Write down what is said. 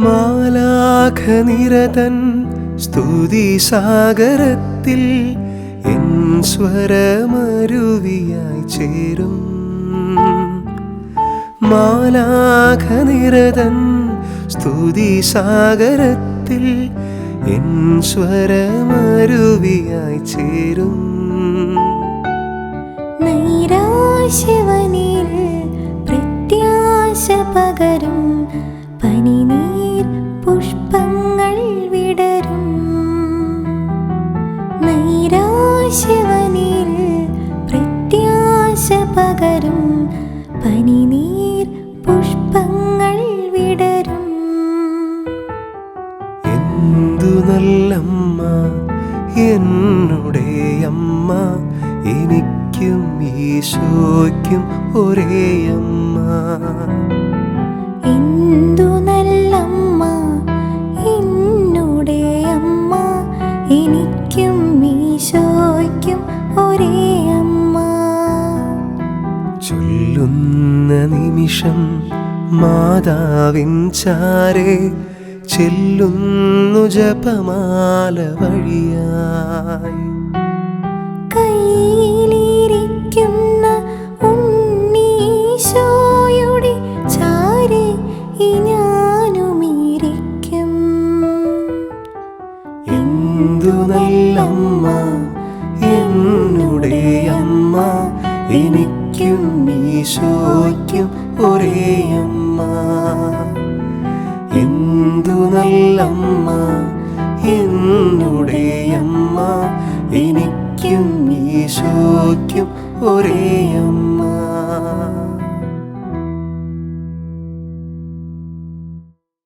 മാലാഖനിരതൻ സ്തുതി സാഗരത്തിൽ എൻ സ്വരമരുവിയായി ചേരും. മാലാഖനിരതൻ സ്തുതി സാഗരത്തിൽ എൻ സ്വരമരുവിയായി ചേരും. നൈരാശ്യവനിൽ പ്രത്യാശ പകരും പനിനീർ പുഷ്പങ്ങൾ വിടരും. നൈരാശ്യവനിൽ പ്രത്യാശ പകരും പനിനീർ പുഷ്പങ്ങൾ വിടരും. എന്തു നല്ലമ്മ എന്നുടെ അമ്മ, എനിക്കും ഈശോയ്ക്കും ഒരേ അമ്മ. എന്തു നല്ലമ്മ എന്നുടെ അമ്മ, എനിക്കും ഈശോയ്ക്കും ഒരേ അമ്മ. ചൊല്ലുന്ന നിമിഷം മാതാവിൻ ചാരേ ചെല്ലുന്നു ജപമാല വഴിയായി. കയ്യിലിരിക്കുന്ന ഉണ്ണീശോയുടെ ചാരെ ഞാനുമിരിക്കും. എന്തു നല്ലമ്മ എന്നുടെ അമ്മ, എനിക്കും ഈശോയ്ക്കും ഒരേ അമ്മ. എന്തു നല്ലമ്മ എന്നുടെ അമ്മ, എനിക്കും ഈശോയ്ക്കും ഒരേ അമ്മ.